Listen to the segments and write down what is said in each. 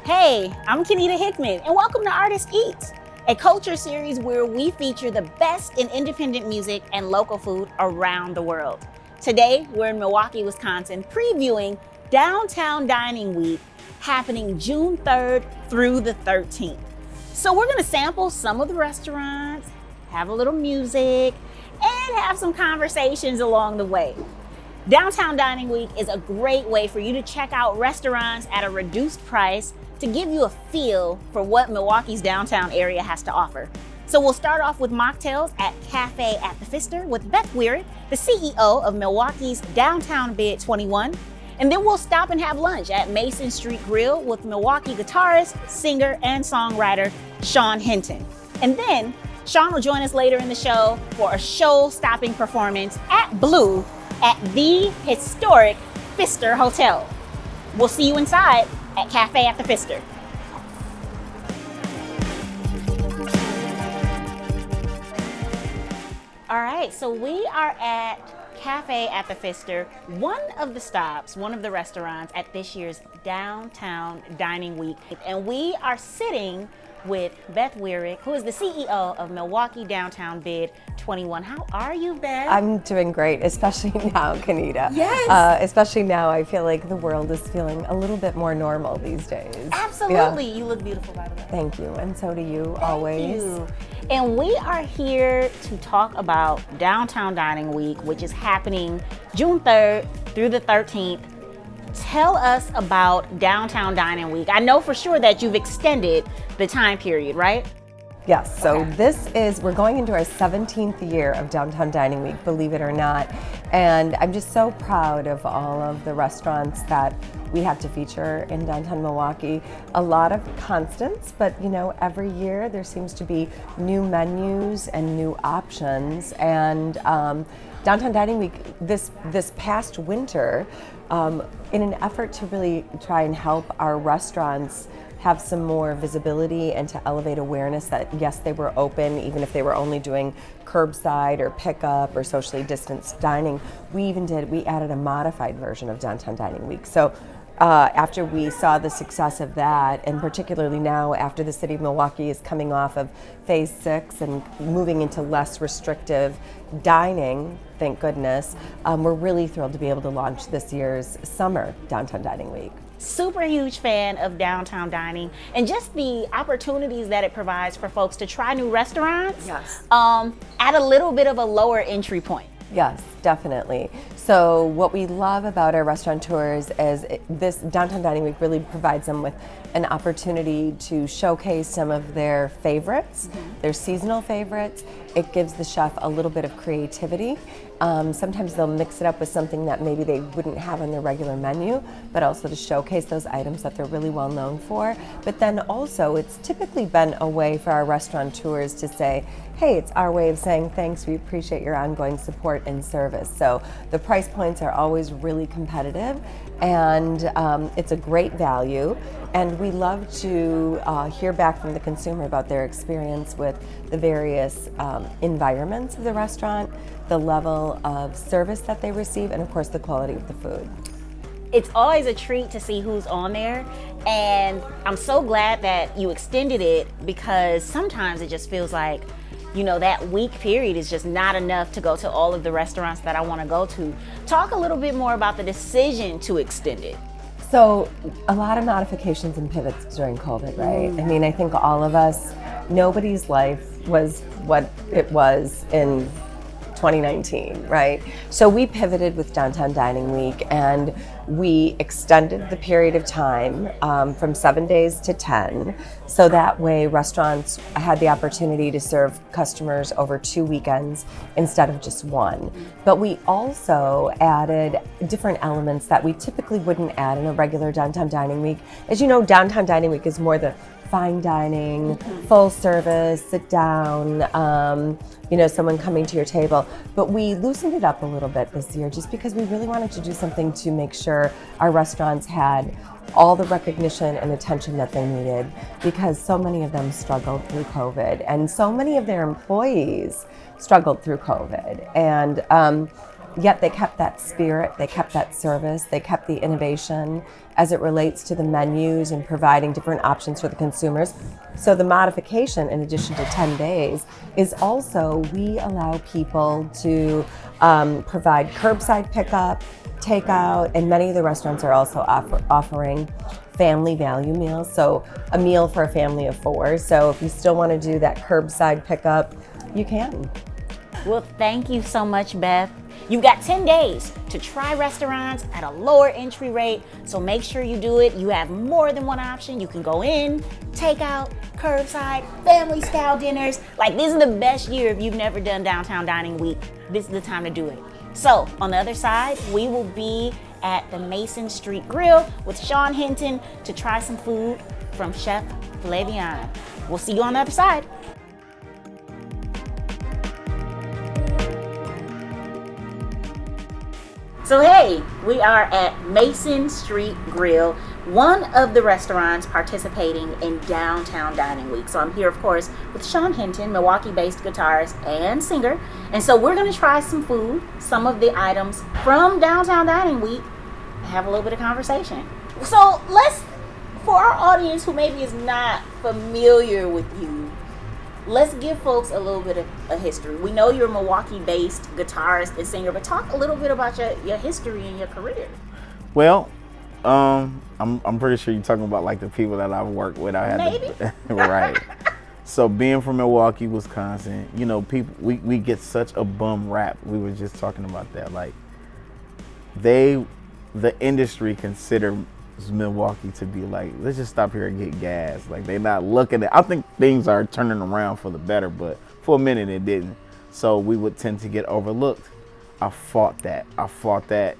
Hey, I'm Kennita Hickman, and welcome to Artist Eats, a culture series where we feature the best in independent music and local food around the world. Today, we're in Milwaukee, Wisconsin, previewing Downtown Dining Week, happening June 3rd through the 13th. So we're gonna sample some of the restaurants, have a little music, and have some conversations along the way. Downtown Dining Week is a great way for you to check out restaurants at a reduced price to give you a feel for what Milwaukee's downtown area has to offer. So we'll start off with mocktails at Cafe at the Pfister with Beth Weirick, the CEO of Milwaukee's Downtown Bid 21. And then we'll stop and have lunch at Mason Street Grill with Milwaukee guitarist, singer, and songwriter Shonn Hinton. And then Shonn will join us later in the show for a show-stopping performance at Blue at the historic Pfister Hotel. We'll see you inside at Cafe at the Pfister. All right, so we are at Cafe at the Pfister, one of the stops, one of the restaurants at this year's Downtown Dining Week. And we are sitting with Beth Weirick, who is the CEO of Milwaukee Downtown Bid 21. How are you, Beth? I'm doing great, especially now, Kennita. Yes. Especially now, I feel like the world is feeling a little bit more normal these days. Absolutely. Yeah. You look beautiful, by the way. Thank you, and so do you, Thank always. you. And we are here to talk about Downtown Dining Week, which is happening June 3rd through the 13th. Tell us about Downtown Dining Week. I know for sure that you've extended the time period, right? Yes, so Okay. we're going into our 17th year of Downtown Dining Week, believe it or not. And I'm just so proud of all of the restaurants that we have to feature in downtown Milwaukee. A lot of constants, but you know, every year there seems to be new menus and new options. And Downtown Dining Week this past winter, in an effort to really try and help our restaurants have some more visibility and to elevate awareness that yes, they were open, even if they were only doing curbside or pickup or socially distanced dining. We added a modified version of Downtown Dining Week. So after we saw the success of that, and particularly now after the city of Milwaukee is coming off of phase 6 and moving into less restrictive dining, thank goodness, we're really thrilled to be able to launch this year's summer Downtown Dining Week. Super huge fan of downtown dining and just the opportunities that it provides for folks to try new restaurants. Yes. At a little bit of a lower entry point. Yes, definitely. So what we love about our restaurateurs is this Downtown Dining Week really provides them with an opportunity to showcase some of their favorites, their seasonal favorites. It gives the chef a little bit of creativity. Sometimes they'll mix it up with something that maybe they wouldn't have on their regular menu, but also to showcase those items that they're really well known for. But then also, it's typically been a way for our restaurateurs to say, hey, it's our way of saying thanks, we appreciate your ongoing support and service. So the price points are always really competitive, and it's a great value. And we love to hear back from the consumer about their experience with the various environments of the restaurant, the level of service that they receive, and of course the quality of the food. It's always a treat to see who's on there, and I'm so glad that you extended it because sometimes it just feels like, you know, that week period is just not enough to go to all of the restaurants that I want to go to. Talk a little bit more about the decision to extend it. So a lot of modifications and pivots during COVID, right? I mean, I think all of us, nobody's life was what it was in 2019, right? So we pivoted with Downtown Dining Week, and we extended the period of time from 7 days to 10. So that way restaurants had the opportunity to serve customers over 2 weekends instead of just one. But we also added different elements that we typically wouldn't add in a regular Downtown Dining Week. As you know, Downtown Dining Week is more the fine dining, full service, sit down, someone coming to your table. But we loosened it up a little bit this year just because we really wanted to do something to make sure our restaurants had all the recognition and attention that they needed, because so many of them struggled through COVID and so many of their employees struggled through COVID. And yet they kept that spirit, they kept that service, they kept the innovation as it relates to the menus and providing different options for the consumers. So the modification, in addition to 10 days, is also we allow people to provide curbside pickup, takeout, and many of the restaurants are also offering family value meals, so a meal for a family of 4. So if you still want to do that curbside pickup, you can. Well, thank you so much, Beth. You've got 10 days to try restaurants at a lower entry rate, so make sure you do it. You have more than one option. You can go in, take out, curbside, family style dinners. Like, this is the best year if you've never done Downtown Dining Week. This is the time to do it. So on the other side, we will be at the Mason Street Grill with Shonn Hinton to try some food from Chef Flaviana. We'll see you on the other side. So hey, we are at Mason Street Grill, one of the restaurants participating in Downtown Dining Week. So I'm here, of course, with Shonn Hinton, Milwaukee-based guitarist and singer. And so we're gonna try some food, some of the items from Downtown Dining Week, and have a little bit of conversation. So for our audience who maybe is not familiar with you, let's give folks a little bit of a history. We know you're a Milwaukee-based guitarist and singer, but talk a little bit about your history and your career. Well, I'm pretty sure you're talking about like the people that I've worked with. Maybe. Right. So being from Milwaukee, Wisconsin, you know, people we get such a bum rap. We were just talking about that. Like the industry considers Milwaukee to be like, let's just stop here and get gas. Like, they're not looking at, I think things are turning around for the better, but for a minute it didn't. So we would tend to get overlooked. I fought that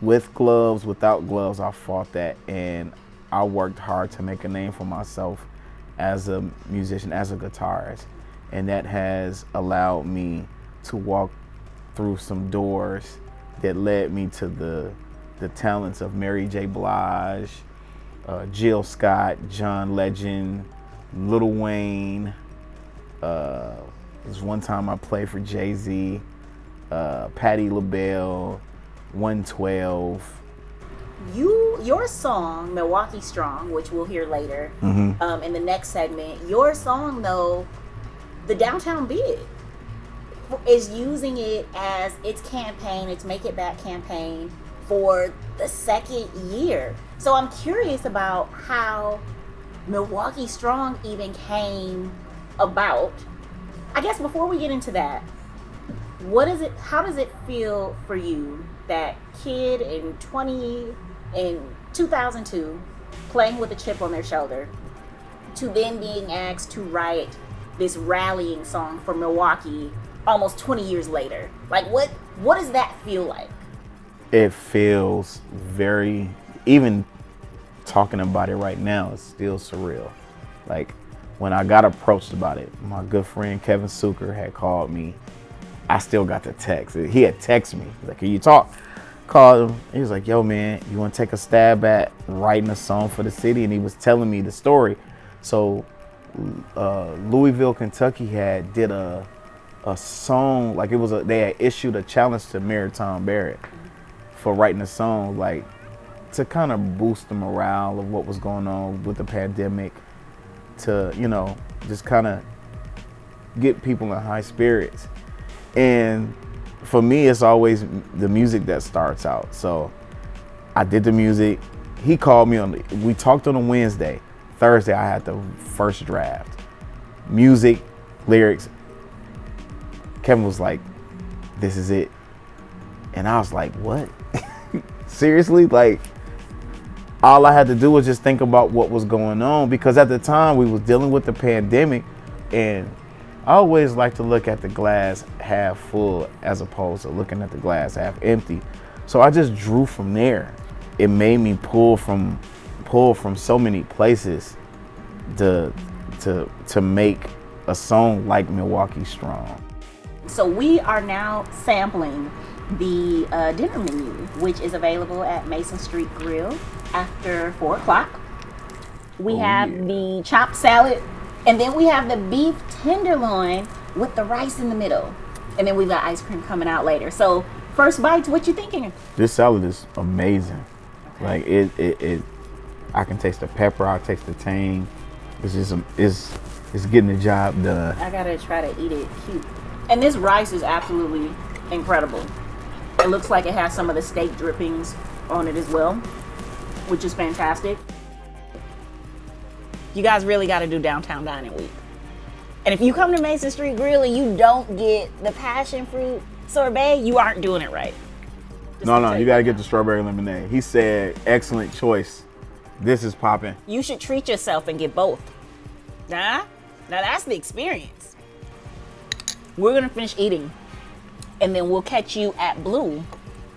with gloves, without gloves. I fought that, and I worked hard to make a name for myself as a musician, as a guitarist, and that has allowed me to walk through some doors that led me to the talents of Mary J. Blige, Jill Scott, John Legend, Lil Wayne. There's one time I played for Jay-Z, Patti LaBelle, 112. Your song, Milwaukee Strong, which we'll hear later in the next segment, your song, though, the Downtown Bid, is using it as its campaign, its Make It Back campaign for the second year. So I'm curious about how Milwaukee Strong even came about. I guess before we get into that, how does it feel for you, that kid in 2002 playing with a chip on their shoulder, to then being asked to write this rallying song for Milwaukee almost 20 years later? Like, what does that feel like? It feels very, even talking about it right now, it's still surreal. Like, when I got approached about it, my good friend Kevin Suker had called me. I still got the text. He had texted me. He's like, can you talk? Called him. He was like, yo, man, you want to take a stab at writing a song for the city? And he was telling me the story. So Louisville, Kentucky did a song, like they had issued a challenge to Mayor Tom Barrett for writing a song, like, to kind of boost the morale of what was going on with the pandemic, to, you know, just kind of get people in high spirits. And for me, it's always the music that starts out. So I did the music. He called me we talked on a Wednesday. Thursday, I had the first draft. Music, lyrics. Kevin was like, this is it. And I was like, what? Seriously? Like, all I had to do was just think about what was going on, because at the time we was dealing with the pandemic, and I always like to look at the glass half full as opposed to looking at the glass half empty. So I just drew from there. It made me pull from so many places to make a song like Milwaukee Strong. So we are now sampling the dinner menu, which is available at Mason Street Grill after 4 o'clock. We have the chopped salad, and then we have the beef tenderloin with the rice in the middle. And then we've got ice cream coming out later. So first bites, what you thinking? This salad is amazing. Like it I can taste the pepper, I taste the tang. It's just it's getting the job done. I gotta try to eat it cute. And this rice is absolutely incredible. It looks like it has some of the steak drippings on it as well, which is fantastic. You guys really got to do Downtown Dining Week. And if you come to Mason Street Grill and you don't get the passion fruit sorbet, you aren't doing it right. No, you got to get the strawberry lemonade. He said, excellent choice. This is popping. You should treat yourself and get both. Now that's the experience. We're going to finish eating, and then we'll catch you at Blue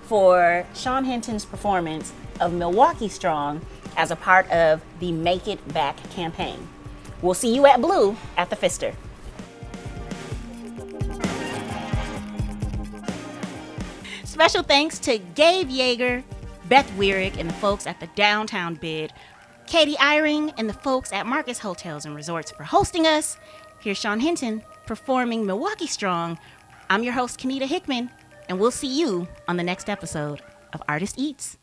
for Shonn Hinton's performance of Milwaukee Strong as a part of the Make It Back campaign. We'll see you at Blue at the Pfister. Special thanks to Gabe Yeager, Beth Weirick, and the folks at the Downtown Bid, Katie Eyring and the folks at Marcus Hotels and Resorts for hosting us. Here's Shonn Hinton performing Milwaukee Strong. I'm your host, Kennita Hickman, and we'll see you on the next episode of Artist Eats.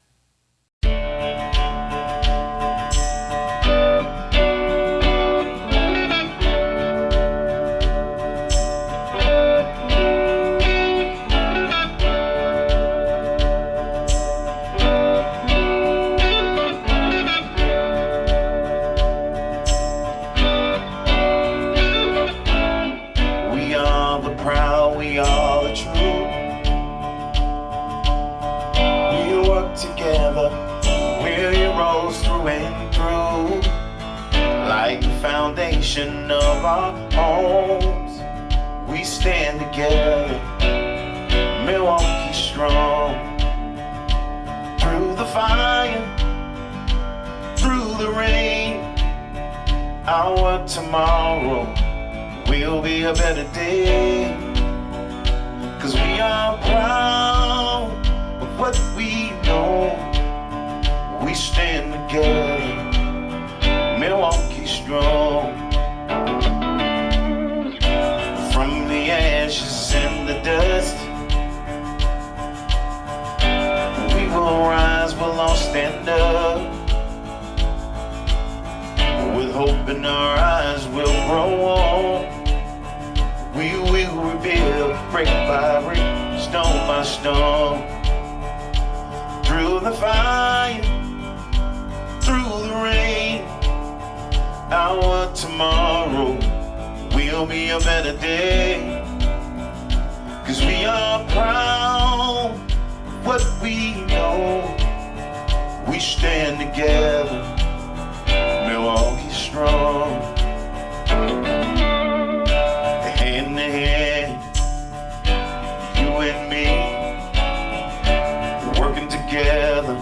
Foundation of our homes, we stand together, Milwaukee strong. Through the fire, through the rain, our tomorrow will be a better day. 'Cause we are proud of what we know, we stand together, Milwaukee strong. From the ashes and the dust, we will rise, we'll all stand up. With hope in our eyes, we'll grow on. We will rebuild, brick by brick, stone by stone. Through the fire, through the rain, our tomorrow will be a better day. 'Cause we are proud of what we know, we stand together, Milwaukee strong. Hand to hand, you and me, working together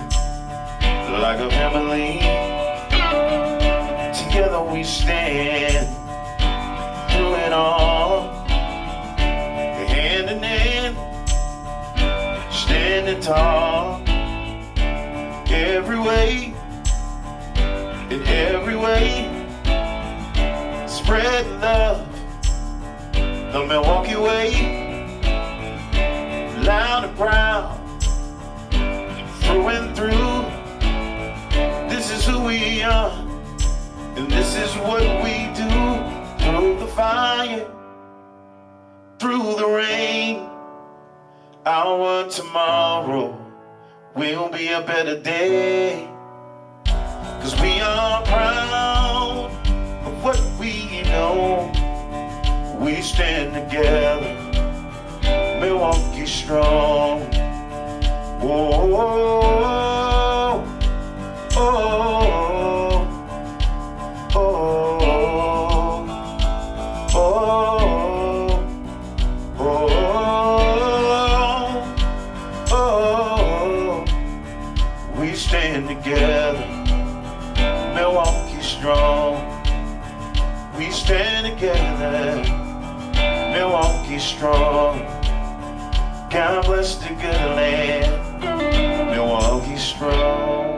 like a family. Together we stand through it all, hand in hand, standing tall. Every way, in every way, spread love, the Milwaukee way, loud and proud, through and through. This is who we are, and this is what we do. Through the fire, through the rain, our tomorrow will be a better day. 'Cause we are proud of what we know, we stand together, Milwaukee strong. Oh, oh, oh, oh, oh, oh, oh, we stand together, Milwaukee strong. We stand together, Milwaukee strong. God bless the good land, Milwaukee strong.